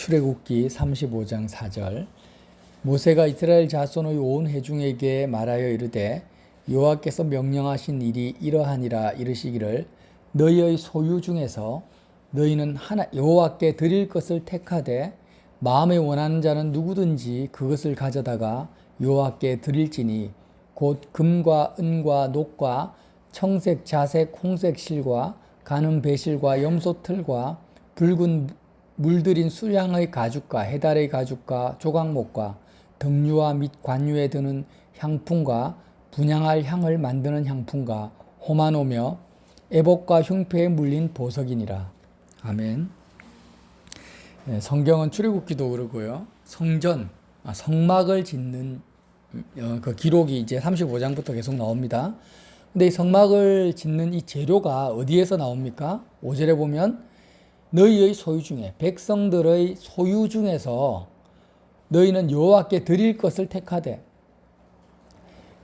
출애굽기 35장 4절. 모세가 이스라엘 자손의 온 회중에게 말하여 이르되 여호와께서 명령하신 일이 이러하니라 이르시기를 너희의 소유 중에서 너희는 여호와께 드릴 것을 택하되 마음에 원하는 자는 누구든지 그것을 가져다가 여호와께 드릴지니 곧 금과 은과 녹과 청색 자색 홍색 실과 가는 배실과 염소 털과 붉은 물들인 수량의 가죽과 해달의 가죽과 조각목과 등류와 및 관유에 드는 향품과 분향할 향을 만드는 향품과 호마노며 애복과 흉패에 물린 보석이니라. 아멘. 성경은 출애굽기도 그러고요. 성막을 짓는 그 기록이 이제 35장부터 계속 나옵니다. 근데 이 성막을 짓는 이 재료가 어디에서 나옵니까? 5절에 보면 너희의 소유 중에 백성들의 소유 중에서 너희는 여호와께 드릴 것을 택하되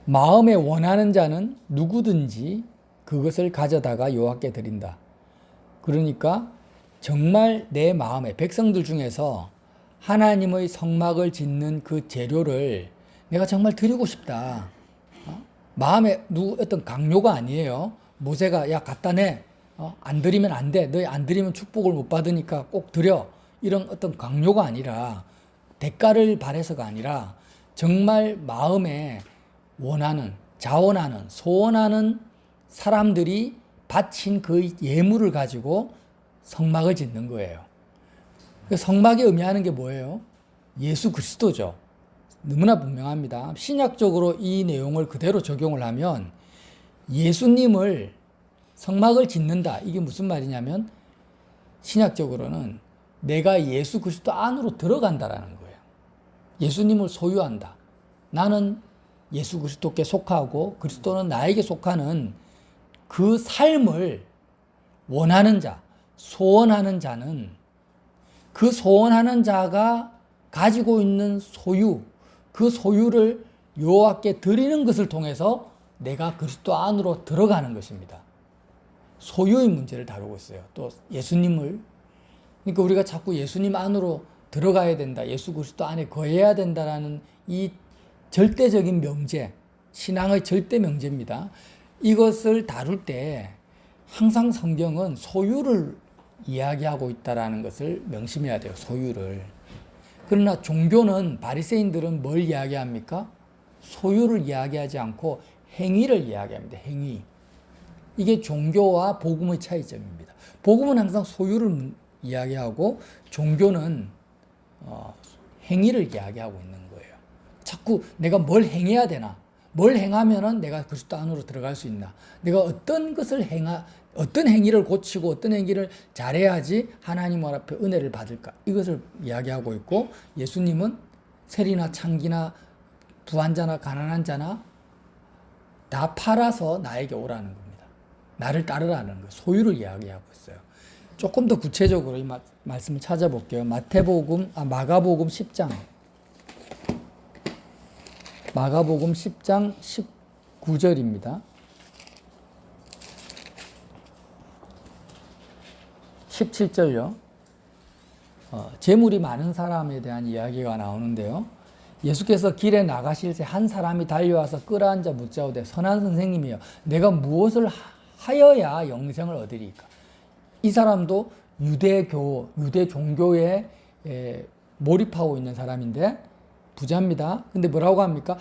마음에 원하는 자는 누구든지 그것을 가져다가 여호와께 드린다. 그러니까 정말 내 마음에 백성들 중에서 하나님의 성막을 짓는 그 재료를 내가 정말 드리고 싶다. 마음에 어떤 강요가 아니에요. 모세가 야 갖다 내. 안 드리면 안 돼. 너희 안 드리면 축복을 못 받으니까 꼭 드려. 이런 어떤 강요가 아니라 대가를 바래서가 아니라 정말 마음에 원하는, 자원하는, 소원하는 사람들이 바친 그 예물을 가지고 성막을 짓는 거예요. 성막이 의미하는 게 뭐예요? 예수 그리스도죠. 너무나 분명합니다. 신약적으로 이 내용을 그대로 적용을 하면 예수님을 성막을 짓는다. 이게 무슨 말이냐면 신약적으로는 내가 예수 그리스도 안으로 들어간다라는 거예요. 예수님을 소유한다. 나는 예수 그리스도께 속하고 그리스도는 나에게 속하는 그 삶을 원하는 자, 소원하는 자는 그 소원하는 자가 가지고 있는 소유, 그 소유를 여호와께 드리는 것을 통해서 내가 그리스도 안으로 들어가는 것입니다. 소유의 문제를 다루고 있어요. 또 예수님을, 그러니까 우리가 자꾸 예수님 안으로 들어가야 된다, 예수 그리스도 안에 거해야 된다라는 이 절대적인 명제, 신앙의 절대 명제입니다. 이것을 다룰 때 항상 성경은 소유를 이야기하고 있다라는 것을 명심해야 돼요. 소유를. 그러나 종교는, 바리새인들은 뭘 이야기합니까? 소유를 이야기하지 않고 행위를 이야기합니다. 행위. 이게 종교와 복음의 차이점입니다. 복음은 항상 소유를 이야기하고 종교는 행위를 이야기하고 있는 거예요. 자꾸 내가 뭘 행해야 되나? 뭘 행하면은 내가 그리스도 안으로 들어갈 수 있나? 내가 어떤 행위를 고치고 어떤 행위를 잘해야지 하나님 앞에 은혜를 받을까? 이것을 이야기하고 있고, 예수님은 세리나 창기나 부한자나 가난한 자나 다 팔아서 나에게 오라는 겁니다. 나를 따르라는 거예요. 소유를 이야기하고 있어요. 조금 더 구체적으로 이 말씀을 찾아볼게요. 마가복음 10장. 마가복음 10장 19절입니다. 17절요. 재물이 많은 사람에 대한 이야기가 나오는데요. 예수께서 길에 나가실 때 한 사람이 달려와서 끌어앉아 묻자오되 선한 선생님이여 내가 무엇을 하여야 영생을 얻으리까? 이 사람도 유대 종교에 몰입하고 있는 사람인데 부자입니다. 근데 뭐라고 합니까?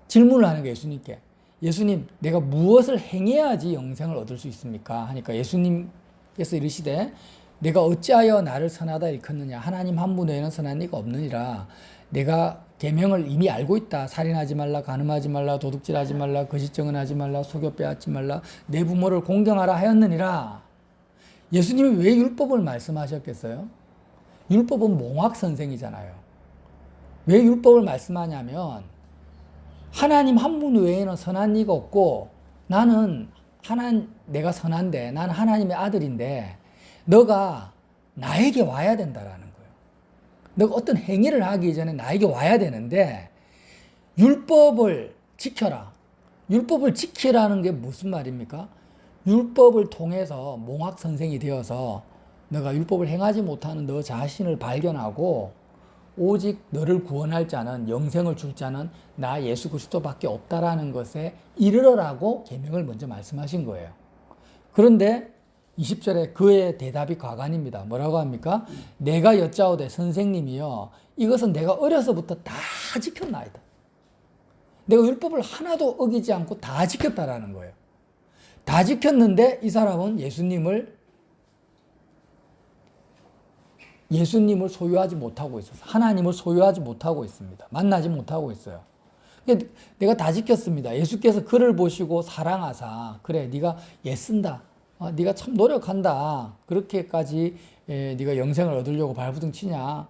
질문을 하는 거예요. 예수님께. 예수님, 내가 무엇을 행해야지 영생을 얻을 수 있습니까? 하니까 예수님께서 이르시되 내가 어찌하여 나를 선하다 일컫느냐? 하나님 한 분 외에는 선한 이가 없느니라. 내가 계명을 이미 알고 있다. 살인하지 말라, 간음하지 말라, 도둑질하지 말라, 거짓 증언하지 말라, 속여 빼앗지 말라, 내 부모를 공경하라 하였느니라. 예수님이 왜 율법을 말씀하셨겠어요? 율법은 몽학 선생이잖아요. 왜 율법을 말씀하냐면 하나님 한 분 외에는 선한 이가 없고 내가 선한데 나는 하나님의 아들인데 너가 나에게 와야 된다라는 거예요. 너가 어떤 행위를 하기 전에 나에게 와야 되는데 율법을 지켜라. 율법을 지키라는 게 무슨 말입니까? 율법을 통해서 몽학 선생이 되어서 너가 율법을 행하지 못하는 너 자신을 발견하고 오직 너를 구원할 자는, 영생을 줄 자는 나 예수 그리스도밖에 없다라는 것에 이르러라고 계명을 먼저 말씀하신 거예요. 그런데 20절에 그의 대답이 과관입니다. 뭐라고 합니까? 내가 여짜오되 선생님이여 이것은 내가 어려서부터 다 지켰나이다. 내가 율법을 하나도 어기지 않고 다 지켰다라는 거예요. 다 지켰는데 이 사람은 예수님을 소유하지 못하고 있어서 하나님을 소유하지 못하고 있습니다. 만나지 못하고 있어요. 내가 다 지켰습니다. 예수께서 그를 보시고 사랑하사 그래 네가 애쓴다. 네가 참 노력한다. 그렇게까지 네가 영생을 얻으려고 발부둥 치냐.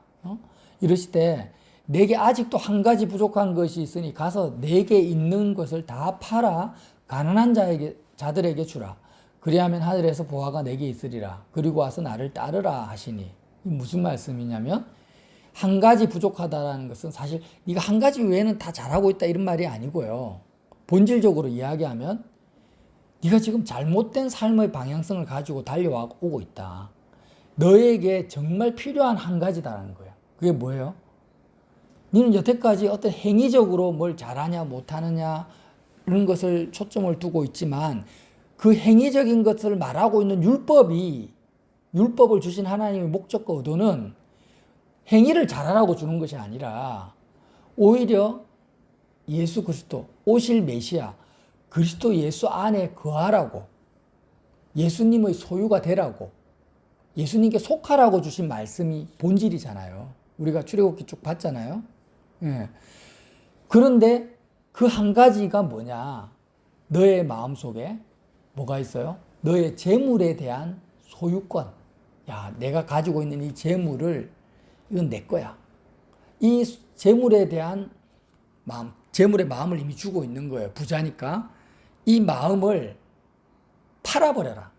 이러시되 내게 아직도 한 가지 부족한 것이 있으니 가서 내게 있는 것을 다 팔아 가난한 자들에게 주라. 그리하면 하늘에서 보화가 내게 있으리라. 그리고 와서 나를 따르라 하시니. 무슨 말씀이냐면 한 가지 부족하다라는 것은 사실 네가 한 가지 외에는 다 잘하고 있다 이런 말이 아니고요. 본질적으로 이야기하면 네가 지금 잘못된 삶의 방향성을 가지고 달려오고 있다. 너에게 정말 필요한 한 가지다라는 거예요. 그게 뭐예요? 너는 여태까지 어떤 행위적으로 뭘 잘하냐 못하느냐 이런 것을 초점을 두고 있지만 그 행위적인 것을 말하고 있는 율법을 주신 하나님의 목적과 의도는 행위를 잘하라고 주는 것이 아니라 오히려 예수 그리스도, 오실 메시아, 그리스도 예수 안에 거하라고, 예수님의 소유가 되라고, 예수님께 속하라고 주신 말씀이 본질이잖아요. 우리가 출애굽기 쭉 봤잖아요. 예. 그런데 그 한 가지가 뭐냐? 너의 마음속에 뭐가 있어요? 너의 재물에 대한 소유권. 야, 내가 가지고 있는 이 재물을 이건 내 거야. 이 재물에 대한 마음, 재물의 마음을 이미 주고 있는 거예요. 부자니까. 이 마음을 팔아버려라.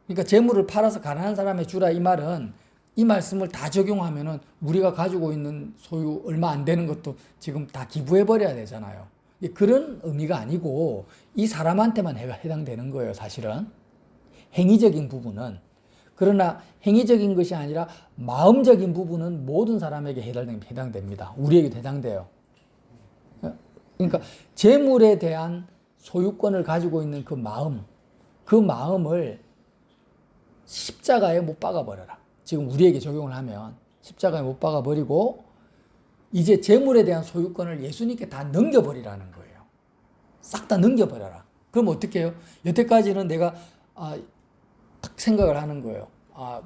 그러니까 재물을 팔아서 가난한 사람에 주라 이 말은 이 말씀을 다 적용하면은 우리가 가지고 있는 소유 얼마 안 되는 것도 지금 다 기부해버려야 되잖아요. 그런 의미가 아니고 이 사람한테만 해당되는 거예요, 사실은. 행위적인 부분은. 그러나 행위적인 것이 아니라 마음적인 부분은 모든 사람에게 해당됩니다. 우리에게 해당돼요. 그러니까 재물에 대한 소유권을 가지고 있는 그 마음을 십자가에 못 박아버려라. 지금 우리에게 적용을 하면 십자가에 못 박아버리고 이제 재물에 대한 소유권을 예수님께 다 넘겨버리라는 거예요. 싹 다 넘겨버려라. 그럼 어떻게 해요? 여태까지는 내가 딱 생각을 하는 거예요.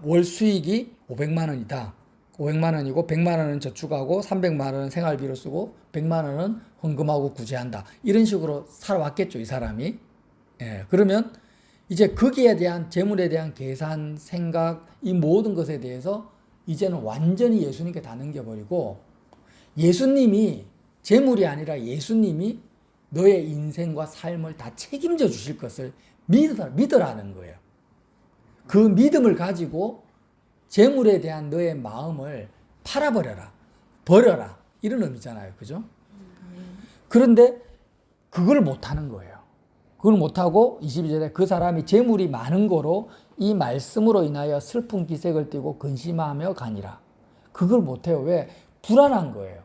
월 수익이 500만 원이다. 500만 원이고 100만 원은 저축하고 300만 원은 생활비로 쓰고 100만 원은 헌금하고 구제한다. 이런 식으로 살아왔겠죠, 이 사람이. 예, 그러면 이제 거기에 대한 재물에 대한 계산, 생각, 이 모든 것에 대해서 이제는 완전히 예수님께 다 넘겨버리고 예수님이 재물이 아니라 예수님이 너의 인생과 삶을 다 책임져 주실 것을 믿으라는 거예요. 그 믿음을 가지고 재물에 대한 너의 마음을 팔아버려라. 버려라. 이런 의미잖아요. 그죠? 그런데 그걸 못하는 거예요. 그걸 못하고 22절에 그 사람이 재물이 많은 거로 이 말씀으로 인하여 슬픈 기색을 띠고 근심하며 가니라. 그걸 못해요. 왜? 불안한 거예요.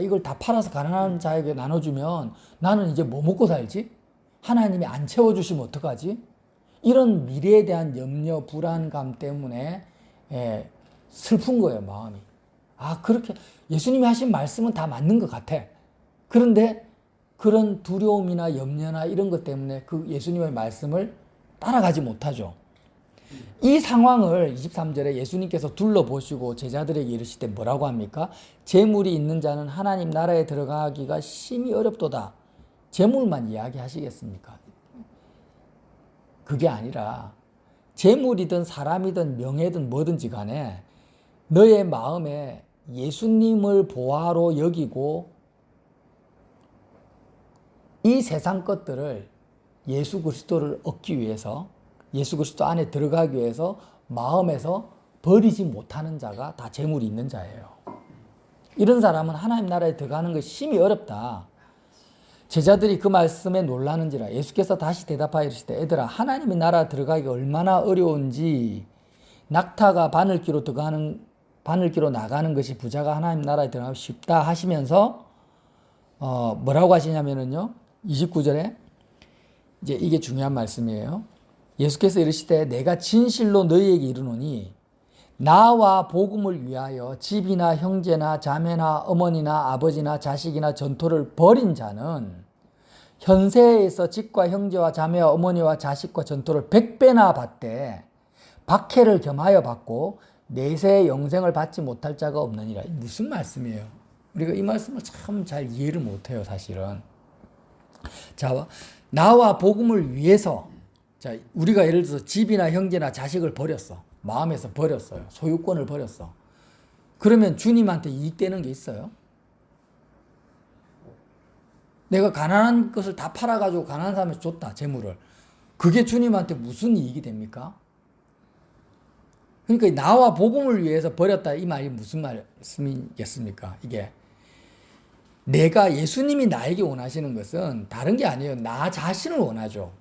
이걸 다 팔아서 가난한 자에게 나눠주면 나는 이제 뭐 먹고 살지? 하나님이 안 채워주시면 어떡하지? 이런 미래에 대한 염려, 불안감 때문에 슬픈 거예요, 마음이. 그렇게 예수님이 하신 말씀은 다 맞는 것 같아. 그런데 그런 두려움이나 염려나 이런 것 때문에 그 예수님의 말씀을 따라가지 못하죠. 이 상황을 23절에 예수님께서 둘러보시고 제자들에게 이르시되 뭐라고 합니까? 재물이 있는 자는 하나님 나라에 들어가기가 심히 어렵도다. 재물만 이야기하시겠습니까? 그게 아니라 재물이든 사람이든 명예든 뭐든지 간에 너의 마음에 예수님을 보화로 여기고 이 세상 것들을 예수 그리스도를 얻기 위해서 예수 그리스도 안에 들어가기 위해서 마음에서 버리지 못하는 자가 다 재물이 있는 자예요. 이런 사람은 하나님 나라에 들어가는 것이 심히 어렵다. 제자들이 그 말씀에 놀라는지라 예수께서 다시 대답하여 이르시되 애들아 하나님의 나라 들어가기가 얼마나 어려운지 낙타가 바늘기로 나가는 것이 부자가 하나님 나라에 들어가기 쉽다 하시면서 뭐라고 하시냐면은요. 29절에 이제 이게 중요한 말씀이에요. 예수께서 이르시되 내가 진실로 너희에게 이르노니 나와 복음을 위하여 집이나 형제나 자매나 어머니나 아버지나 자식이나 전토를 벌인 자는 현세에서 집과 형제와 자매와 어머니와 자식과 전토를 100배나 받되 박해를 겸하여 받고 내세의 영생을 받지 못할 자가 없느니라. 무슨 말씀이에요? 우리가 이 말씀을 참 잘 이해를 못해요, 사실은. 자, 나와 복음을 위해서, 자, 우리가 예를 들어서 집이나 형제나 자식을 버렸어. 마음에서 버렸어요. 소유권을 버렸어. 그러면 주님한테 이익되는 게 있어요? 내가 가난한 것을 다 팔아가지고 가난한 사람한테 줬다, 재물을. 그게 주님한테 무슨 이익이 됩니까? 그러니까 나와 복음을 위해서 버렸다, 이 말이 무슨 말씀이겠습니까? 이게 내가 예수님이 나에게 원하시는 것은 다른 게 아니에요. 나 자신을 원하죠.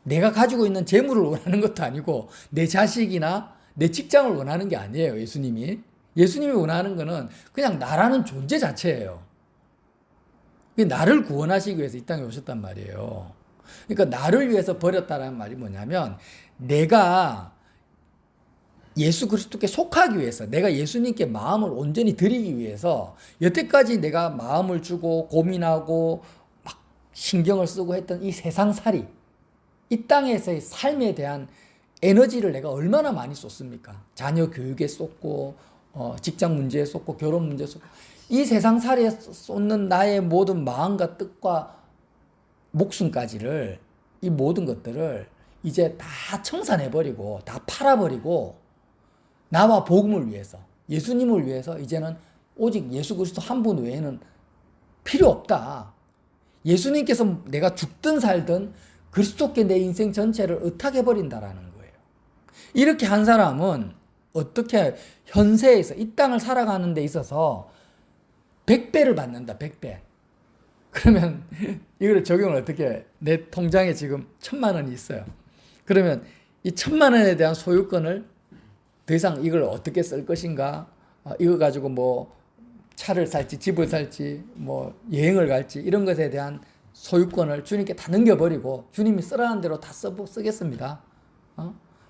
내가 가지고 있는 재물을 원하는 것도 아니고 내 자식이나 내 직장을 원하는 게 아니에요. 예수님이 원하는 거는 그냥 나라는 존재 자체예요. 나를 구원하시기 위해서 이 땅에 오셨단 말이에요. 그러니까 나를 위해서 버렸다는 말이 뭐냐면 내가 예수 그리스도께 속하기 위해서, 내가 예수님께 마음을 온전히 드리기 위해서 여태까지 내가 마음을 주고 고민하고 막 신경을 쓰고 했던 이 세상살이, 이 땅에서의 삶에 대한 에너지를 내가 얼마나 많이 쏟습니까? 자녀 교육에 쏟고 직장 문제에 쏟고 결혼 문제에 쏟고, 이 세상살이에 쏟는 나의 모든 마음과 뜻과 목숨까지를, 이 모든 것들을 이제 다 청산해버리고 다 팔아버리고 나와 복음을 위해서, 예수님을 위해서 이제는 오직 예수 그리스도 한 분 외에는 필요 없다. 예수님께서 내가 죽든 살든 그리스도께 내 인생 전체를 의탁해버린다라는 거예요. 이렇게 한 사람은 어떻게 현세에서 이 땅을 살아가는 데 있어서 100배를 받는다. 100배. 그러면 이걸 적용을 어떻게 해? 내 통장에 지금 1,000만 원이 있어요. 그러면 이 1,000만 원에 대한 소유권을 더 이상 이걸 어떻게 쓸 것인가? 이거 가지고 뭐 차를 살지, 집을 살지, 뭐 여행을 갈지, 이런 것에 대한 소유권을 주님께 다 넘겨버리고 주님이 쓰라는 대로 다 쓰겠습니다.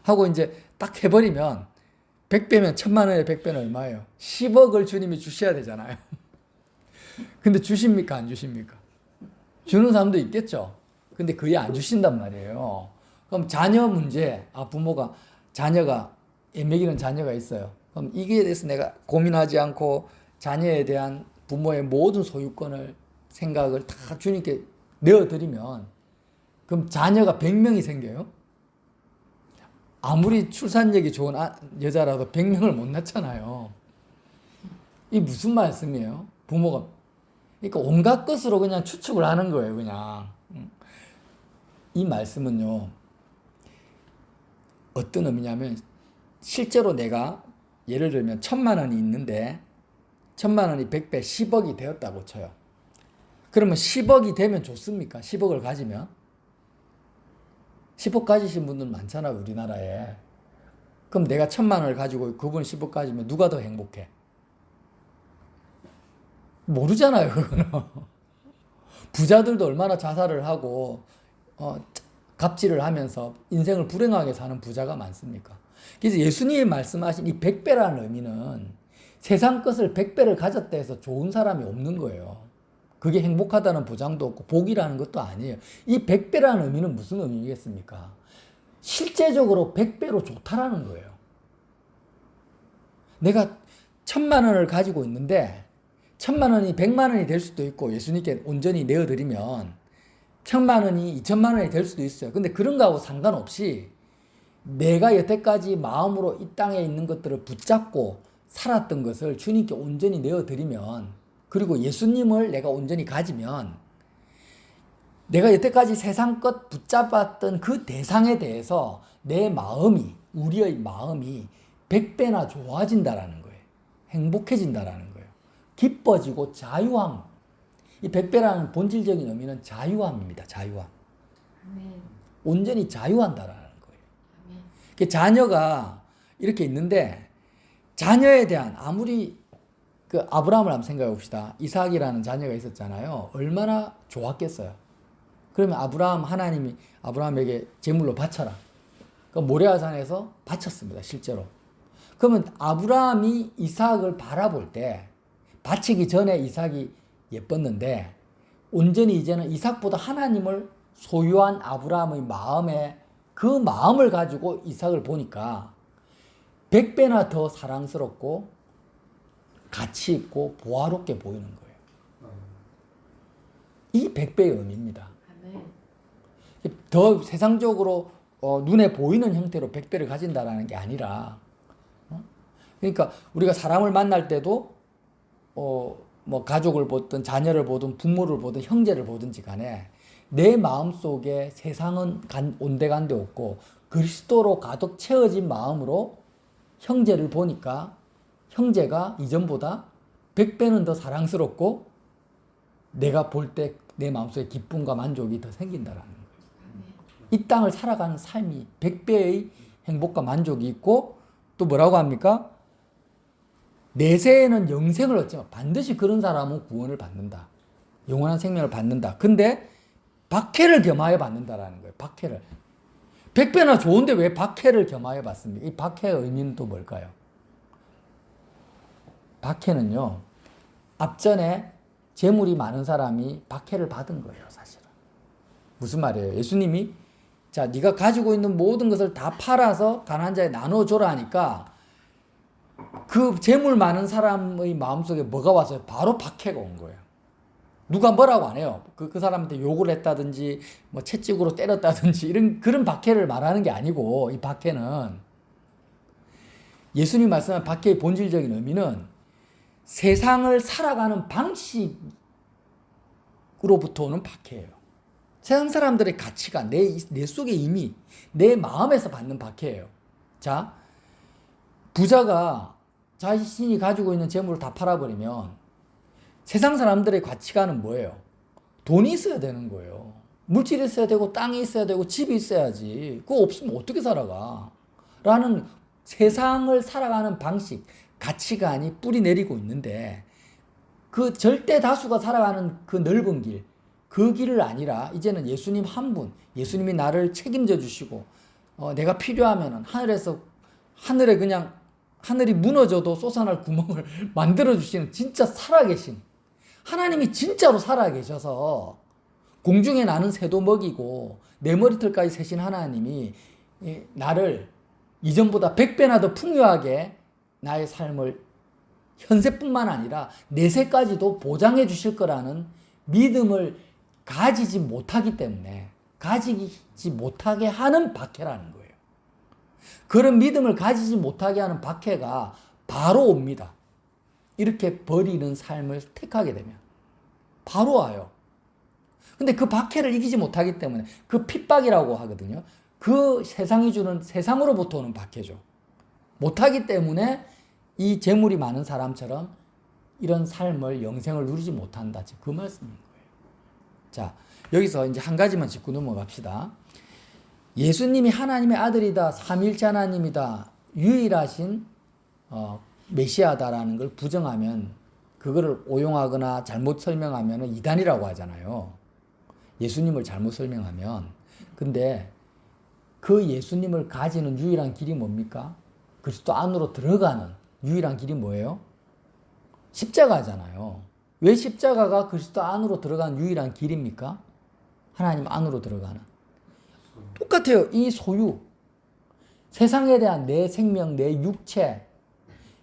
하고 이제 딱 해버리면 100배면 1,000만 원에 100배는 얼마예요? 10억을 주님이 주셔야 되잖아요. 근데 주십니까? 안 주십니까? 주는 사람도 있겠죠. 근데 그게 안 주신단 말이에요. 그럼 자녀 문제, 부모가 자녀가 애매기는 자녀가 있어요. 그럼 이게 대해서 내가 고민하지 않고 자녀에 대한 부모의 모든 소유권을, 생각을 다 주님께 내어드리면, 그럼 자녀가 100명이 생겨요? 아무리 출산력이 좋은 여자라도 100명을 못 낳잖아요. 이게 무슨 말씀이에요? 부모가. 그러니까 온갖 것으로 그냥 추측을 하는 거예요, 그냥. 이 말씀은요, 어떤 의미냐면, 실제로 내가 예를 들면 1,000만 원이 있는데 1,000만 원이 100배 10억이 되었다고 쳐요. 그러면 10억이 되면 좋습니까? 10억을 가지면? 10억 가지신 분들 많잖아요, 우리나라에. 그럼 내가 1,000만 원을 가지고 그분 10억 가지면 누가 더 행복해? 모르잖아요, 그거는. 부자들도 얼마나 자살을 하고 갑질을 하면서 인생을 불행하게 사는 부자가 많습니까? 그래서 예수님이 말씀하신 이 100배라는 의미는 세상 것을 100배를 가졌다 해서 좋은 사람이 없는 거예요. 그게 행복하다는 보장도 없고 복이라는 것도 아니에요. 이 100배라는 의미는 무슨 의미겠습니까? 실제적으로 100배로 좋다라는 거예요. 내가 1,000만 원을 가지고 있는데 1,000만 원이 100만 원이 될 수도 있고, 예수님께 온전히 내어드리면 1,000만 원이 2,000만 원이 될 수도 있어요. 근데 그런 거하고 상관없이 내가 여태까지 마음으로 이 땅에 있는 것들을 붙잡고 살았던 것을 주님께 온전히 내어드리면, 그리고 예수님을 내가 온전히 가지면, 내가 여태까지 세상 것 붙잡았던 그 대상에 대해서 내 마음이, 우리의 마음이 100배나 좋아진다라는 거예요. 행복해진다라는 거예요. 기뻐지고 자유함. 이 100배라는 본질적인 의미는 자유함입니다. 자유함. 온전히 자유한다라는 거예요. 자녀가 이렇게 있는데 자녀에 대한 아무리 그 아브라함을 한번 생각해 봅시다. 이삭이라는 자녀가 있었잖아요. 얼마나 좋았겠어요. 그러면 하나님이 아브라함에게 제물로 바쳐라. 그 모레아산에서 바쳤습니다. 실제로. 그러면 아브라함이 이삭을 바라볼 때 바치기 전에 이삭이 예뻤는데 온전히 이제는 이삭보다 하나님을 소유한 아브라함의 마음에 그 마음을 가지고 이삭을 보니까 100배나 더 사랑스럽고 가치 있고 보화롭게 보이는 거예요. 이 100배의 의미입니다. 더 세상적으로 눈에 보이는 형태로 100배를 가진다라는 게 아니라 그러니까 우리가 사람을 만날 때도 뭐 가족을 보든 자녀를 보든 부모를 보든 형제를 보든지 간에 내 마음속에 세상은 온데간데 없고 그리스도로 가득 채워진 마음으로 형제를 보니까 형제가 이전보다 100배는 더 사랑스럽고 내가 볼 때 내 마음속에 기쁨과 만족이 더 생긴다라는 거예요. 이 땅을 살아가는 삶이 100배의 행복과 만족이 있고 또 뭐라고 합니까? 내세에는 영생을 얻지만 반드시 그런 사람은 구원을 받는다. 영원한 생명을 받는다. 근데 박해를 겸하여 받는다라는 거예요. 박해를. 100배나 좋은데 왜 박해를 겸하여 받습니까? 이 박해의 의미는 또 뭘까요? 박해는요. 앞전에 재물이 많은 사람이 박해를 받은 거예요. 사실은. 무슨 말이에요? 예수님이 자, 네가 가지고 있는 모든 것을 다 팔아서 가난한 자에 나눠줘라 하니까 그 재물 많은 사람의 마음속에 뭐가 왔어요? 바로 박해가 온 거예요. 누가 뭐라고 안 해요. 그 사람한테 욕을 했다든지 뭐 채찍으로 때렸다든지 그런 박해를 말하는 게 아니고 이 박해는 예수님이 말씀한 박해의 본질적인 의미는 세상을 살아가는 방식으로부터 오는 박해예요. 세상 사람들의 가치가 내 속에 이미 내 마음에서 받는 박해예요. 자, 부자가 자신이 가지고 있는 재물을 다 팔아버리면 세상 사람들의 가치관은 뭐예요? 돈이 있어야 되는 거예요. 물질이 있어야 되고 땅이 있어야 되고 집이 있어야지. 그거 없으면 어떻게 살아가? 라는 세상을 살아가는 방식, 가치관이 뿌리 내리고 있는데 그 절대 다수가 살아가는 그 넓은 길, 그 길을 아니라 이제는 예수님 한 분, 예수님이 나를 책임져 주시고 내가 필요하면 하늘에 그냥 하늘이 무너져도 솟아날 구멍을 만들어 주시는 진짜 살아계신 하나님이 진짜로 살아계셔서 공중에 나는 새도 먹이고 내 머리털까지 세신 하나님이 나를 이전보다 100배나 더 풍요하게 나의 삶을 현세뿐만 아니라 내세까지도 보장해 주실 거라는 믿음을 가지지 못하기 때문에 가지지 못하게 하는 박해라는 거예요. 그런 믿음을 가지지 못하게 하는 박해가 바로 옵니다. 이렇게 버리는 삶을 택하게 되면 바로 와요. 근데 그 박해를 이기지 못하기 때문에 그 핍박이라고 하거든요. 그 세상이 주는 세상으로부터 오는 박해죠. 못하기 때문에 이 재물이 많은 사람처럼 이런 삶을 영생을 누리지 못한다. 그 말씀인 거예요. 자, 여기서 이제 한 가지만 짚고 넘어갑시다. 예수님이 하나님의 아들이다, 삼위일체 하나님이다, 유일하신 메시아다라는 걸 부정하면 그거를 오용하거나 잘못 설명하면 이단이라고 하잖아요. 예수님을 잘못 설명하면. 근데 그 예수님을 가지는 유일한 길이 뭡니까? 그리스도 안으로 들어가는 유일한 길이 뭐예요? 십자가잖아요. 왜 십자가가 그리스도 안으로 들어가는 유일한 길입니까? 하나님 안으로 들어가는. 똑같아요. 이 소유. 세상에 대한 내 생명, 내 육체,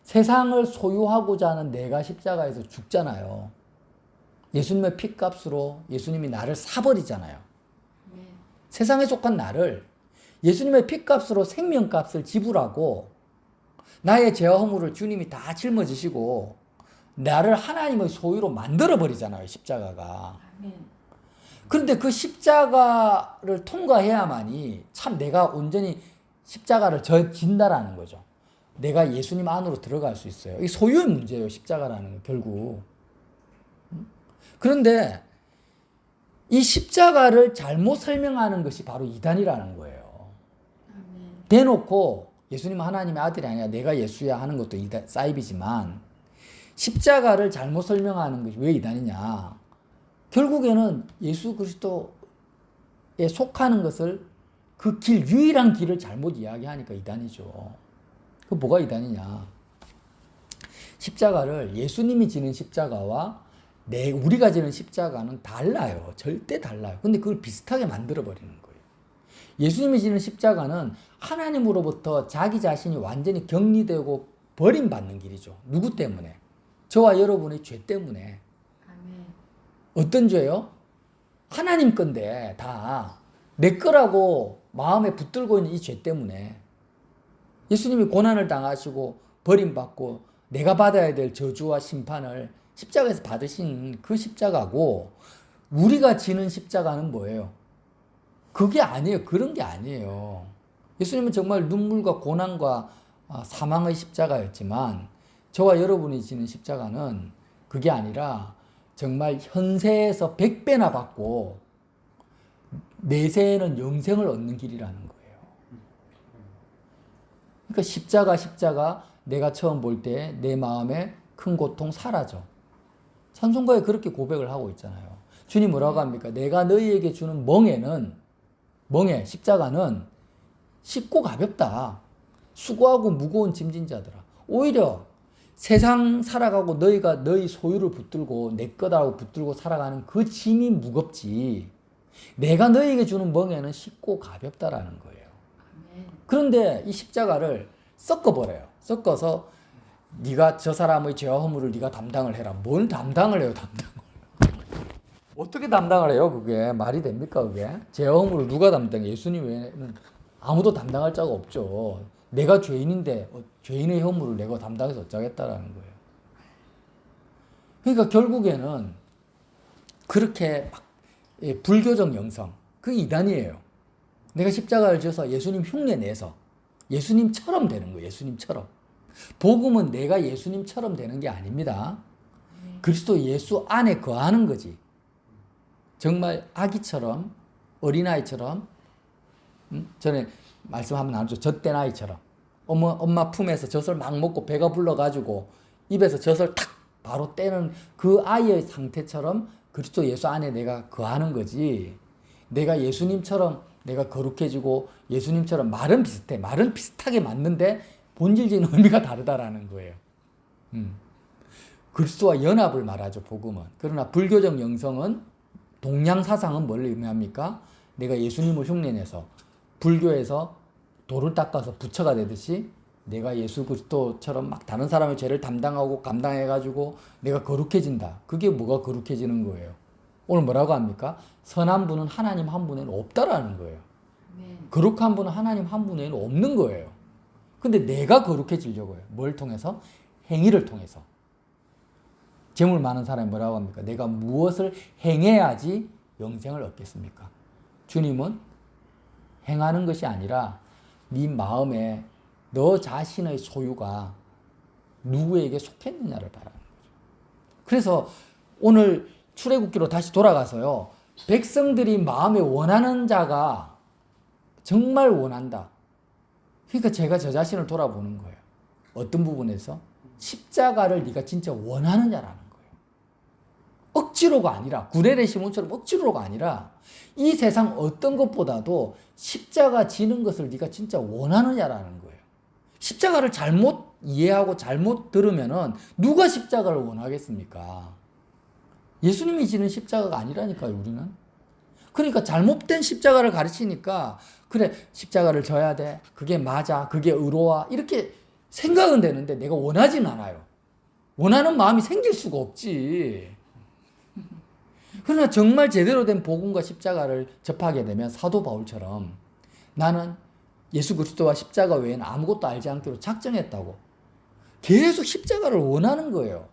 세상을 소유하고자 하는 내가 십자가에서 죽잖아요. 예수님의 피값으로 예수님이 나를 사버리잖아요. 세상에 속한 나를 예수님의 피값으로 생명값을 지불하고 나의 죄와 허물을 주님이 다 짊어지시고 나를 하나님의 소유로 만들어버리잖아요. 십자가가. 그런데 그 십자가를 통과해야만이 참 내가 온전히 십자가를 진다라는 거죠. 내가 예수님 안으로 들어갈 수 있어요. 이게 소유의 문제예요. 십자가라는 거 결국. 그런데 이 십자가를 잘못 설명하는 것이 바로 이단이라는 거예요. 대놓고 예수님은 하나님의 아들이 아니라 내가 예수야 하는 것도 사이비지만 십자가를 잘못 설명하는 것이 왜 이단이냐. 결국에는 예수 그리스도에 속하는 것을 그 유일한 길을 잘못 이야기하니까 이단이죠. 그 뭐가 이단이냐. 십자가를 예수님이 지는 십자가와 우리가 지는 십자가는 달라요. 절대 달라요. 근데 그걸 비슷하게 만들어버리는 거예요. 예수님이 지는 십자가는 하나님으로부터 자기 자신이 완전히 격리되고 버림받는 길이죠. 누구 때문에? 저와 여러분의 죄 때문에. 아멘. 어떤 죄요? 하나님 건데 다 내 거라고 마음에 붙들고 있는 이 죄 때문에. 예수님이 고난을 당하시고 버림받고 내가 받아야 될 저주와 심판을 십자가에서 받으신 그 십자가고, 우리가 지는 십자가는 뭐예요? 그게 아니에요. 그런 게 아니에요. 예수님은 정말 눈물과 고난과 사망의 십자가였지만 저와 여러분이 지는 십자가는 그게 아니라 정말 현세에서 100배나 받고 내세에는 영생을 얻는 길이라는 거예요. 그러니까 십자가 내가 처음 볼 때 내 마음에 큰 고통 사라져. 찬송가에 그렇게 고백을 하고 있잖아요. 주님 뭐라고 합니까? 내가 너희에게 주는 십자가는 쉽고 가볍다. 수고하고 무거운 짐진 자들아. 오히려 세상 살아가고 너희가 너희 소유를 붙들고 내 거다라고 붙들고 살아가는 그 짐이 무겁지. 내가 너희에게 주는 멍에는 쉽고 가볍다라는 거예요. 그런데 이 십자가를 섞어버려요. 섞어서 네가 저 사람의 죄와 허물을 네가 담당을 해라. 뭘 담당을 해요, 담당을. 어떻게 담당을 해요, 그게? 말이 됩니까, 그게? 죄와 허물을 누가 담당해? 예수님 외에는 아무도 담당할 자가 없죠. 내가 죄인인데 죄인의 허물을 내가 담당해서 어쩌겠다라는 거예요. 그러니까 결국에는 그렇게 막 불교적 영성, 그게 이단이에요. 내가 십자가를 져서 예수님 흉내 내서 예수님처럼 되는 거예요. 예수님처럼. 복음은 내가 예수님처럼 되는 게 아닙니다. 그리스도 예수 안에 거하는 거지. 정말 아기처럼, 어린아이처럼, 전에 말씀 한번 나눴죠. 젖된 아이처럼. 엄마 품에서 젖을 막 먹고 배가 불러가지고 입에서 젖을 탁 바로 떼는 그 아이의 상태처럼 그리스도 예수 안에 내가 거하는 거지. 내가 예수님처럼 내가 거룩해지고 예수님처럼 말은 비슷해. 말은 비슷하게 맞는데 본질적인 의미가 다르다라는 거예요. 그리스도와 연합을 말하죠, 복음은. 그러나 불교적 영성은, 동양 사상은 뭘 의미합니까? 내가 예수님을 흉내내서 불교에서 돌을 닦아서 부처가 되듯이 내가 예수 그리스도처럼 막 다른 사람의 죄를 담당하고 감당해가지고 내가 거룩해진다. 그게 뭐가 거룩해지는 거예요? 오늘 뭐라고 합니까? 선한 분은 하나님 한 분에는 없다라는 거예요. 거룩한 분은 하나님 한 분에는 없는 거예요. 근데 내가 거룩해지려고 해요. 뭘 통해서? 행위를 통해서. 재물 많은 사람이 뭐라고 합니까? 내가 무엇을 행해야지 영생을 얻겠습니까? 주님은 행하는 것이 아니라 네 마음에 너 자신의 소유가 누구에게 속했느냐를 바라는 거죠. 그래서 오늘 출애굽기로 다시 돌아가서요. 백성들이 마음에 원하는 자가 정말 원한다. 그러니까 제가 저 자신을 돌아보는 거예요. 어떤 부분에서? 십자가를 네가 진짜 원하느냐라는 거예요. 억지로가 아니라, 구레네 시몬처럼 억지로가 아니라 이 세상 어떤 것보다도 십자가 지는 것을 네가 진짜 원하느냐라는 거예요. 십자가를 잘못 이해하고 잘못 들으면은 누가 십자가를 원하겠습니까? 예수님이 지는 십자가가 아니라니까요, 우리는. 그러니까 잘못된 십자가를 가르치니까 그래, 십자가를 져야 돼. 그게 맞아. 그게 의로워. 이렇게 생각은 되는데 내가 원하진 않아요. 원하는 마음이 생길 수가 없지. 그러나 정말 제대로 된 복음과 십자가를 접하게 되면 사도 바울처럼 나는 예수 그리스도와 십자가 외에는 아무것도 알지 않기로 작정했다고. 계속 십자가를 원하는 거예요.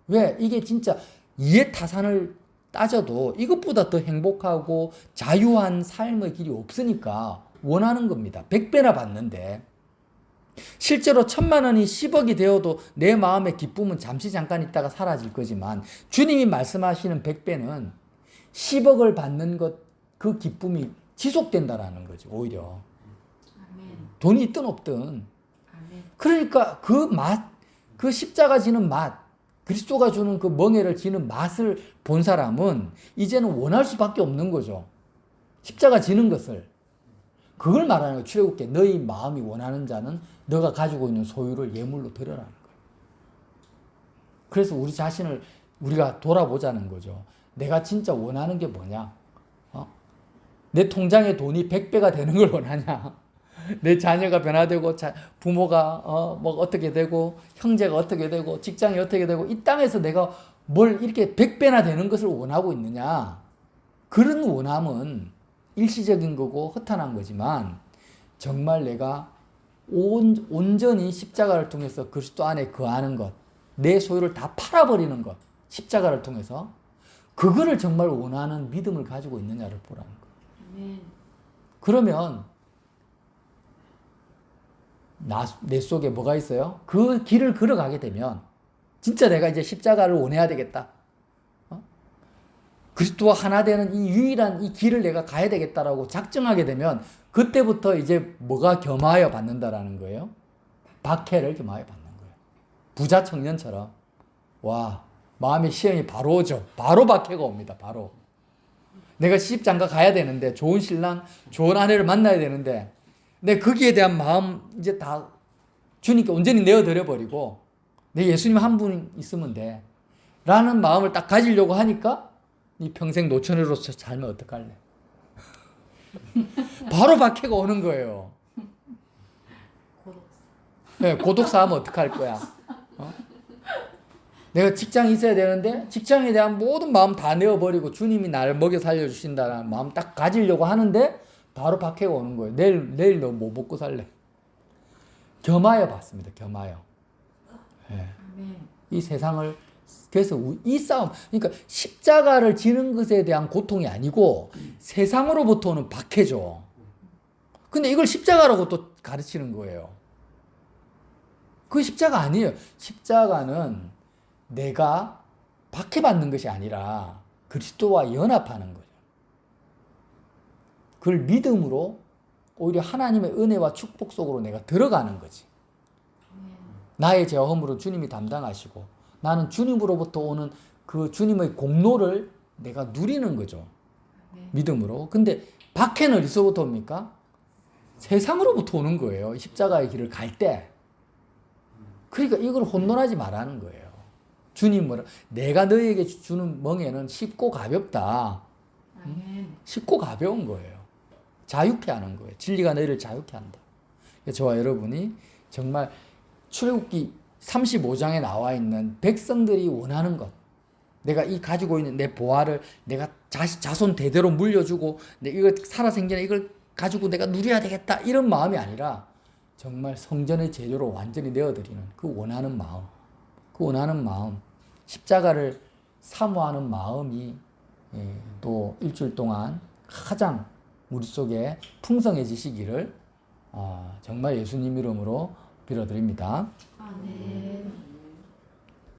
왜? 이게 진짜 이해타산을 따져도 이것보다 더 행복하고 자유한 삶의 길이 없으니까 원하는 겁니다. 100배나 받는데. 실제로 1000만 원이 10억이 되어도 내 마음의 기쁨은 잠시 잠깐 있다가 사라질 거지만 주님이 말씀하시는 100배는 10억을 받는 것, 그 기쁨이 지속된다라는 거죠. 오히려. 돈이 있든 없든 그러니까 그 십자가 지는 맛, 그리스도가 주는 그 멍에를 지는 맛을 본 사람은 이제는 원할 수밖에 없는 거죠. 십자가 지는 것을. 그걸 말하는 거예요. 출애굽기에 너희 마음이 원하는 자는 너가 가지고 있는 소유를 예물로 드려라는 거예요. 그래서 우리 자신을 우리가 돌아보자는 거죠. 내가 진짜 원하는 게 뭐냐? 내 통장에 돈이 100배가 되는 걸 원하냐? 내 자녀가 변화되고 부모가 뭐 어떻게 되고 형제가 어떻게 되고 직장이 어떻게 되고 이 땅에서 내가 뭘 이렇게 100배나 되는 것을 원하고 있느냐? 그런 원함은 일시적인 거고 허탄한 거지만 정말 내가 온전히 십자가를 통해서 그리스도 안에 거하는 것, 내 소유를 다 팔아버리는 것, 십자가를 통해서 그거를 정말 원하는 믿음을 가지고 있느냐를 보라는 거예요. 그러면 내 속에 뭐가 있어요? 그 길을 걸어가게 되면 진짜 내가 이제 십자가를 원해야 되겠다. 그리스도와 하나 되는 이 유일한 이 길을 내가 가야 되겠다라고 작정하게 되면 그때부터 이제 뭐가 겸하여 받는다라는 거예요? 박해를 겸하여 받는 거예요. 부자 청년처럼 와 마음의 시험이 바로 오죠. 바로 박해가 옵니다. 바로. 내가 시집장가 가야 되는데 좋은 신랑, 좋은 아내를 만나야 되는데 내 거기에 대한 마음 이제 다 주님께 온전히 내어드려 버리고 내 예수님 한 분 있으면 돼 라는 마음을 딱 가지려고 하니까 이 평생 노처녀로서 살면 어떡할래? 바로 박해가 오는 거예요. 네, 고독사 하면 어떡할 거야? 내가 직장이 있어야 되는데 직장에 대한 모든 마음 다 내어버리고 주님이 나를 먹여 살려주신다는 마음 딱 가지려고 하는데 바로 박해가 오는 거예요. 내일 너 뭐 먹고 살래? 겸하여 받습니다. 겸하여. 네. 이 세상을 그래서 이 싸움 그러니까 십자가를 지는 것에 대한 고통이 아니고 세상으로부터 오는 박해죠. 근데 이걸 십자가라고 또 가르치는 거예요. 그게 십자가 아니에요. 십자가는 내가 박해받는 것이 아니라 그리스도와 연합하는 거죠. 그걸 믿음으로 오히려 하나님의 은혜와 축복 속으로 내가 들어가는 거지. 나의 죄와 허물은 주님이 담당하시고 나는 주님으로부터 오는 그 주님의 공로를 내가 누리는 거죠. 믿음으로. 근데 박해는 어디서부터 옵니까? 세상으로부터 오는 거예요. 십자가의 길을 갈 때. 그러니까 이걸 혼돈하지 말라는 거예요. 주님 내가 너희에게 주는 멍에는 쉽고 가볍다. 쉽고 가벼운 거예요. 자유케 하는 거예요. 진리가 너희를 자유케 한다. 저와 여러분이 정말 출애굽기 35장에 나와 있는 백성들이 원하는 것. 내가 이 가지고 있는 내 보화를 내가 자손 대대로 물려주고 이걸 살아생전에 이걸 가지고 내가 누려야 되겠다. 이런 마음이 아니라 정말 성전의 재료로 완전히 내어드리는 그 원하는 마음. 그 원하는 마음. 십자가를 사모하는 마음이 또 일주일 동안 가장 우리 속에 풍성해지시기를 정말 예수님 이름으로 빌어드립니다. 아멘.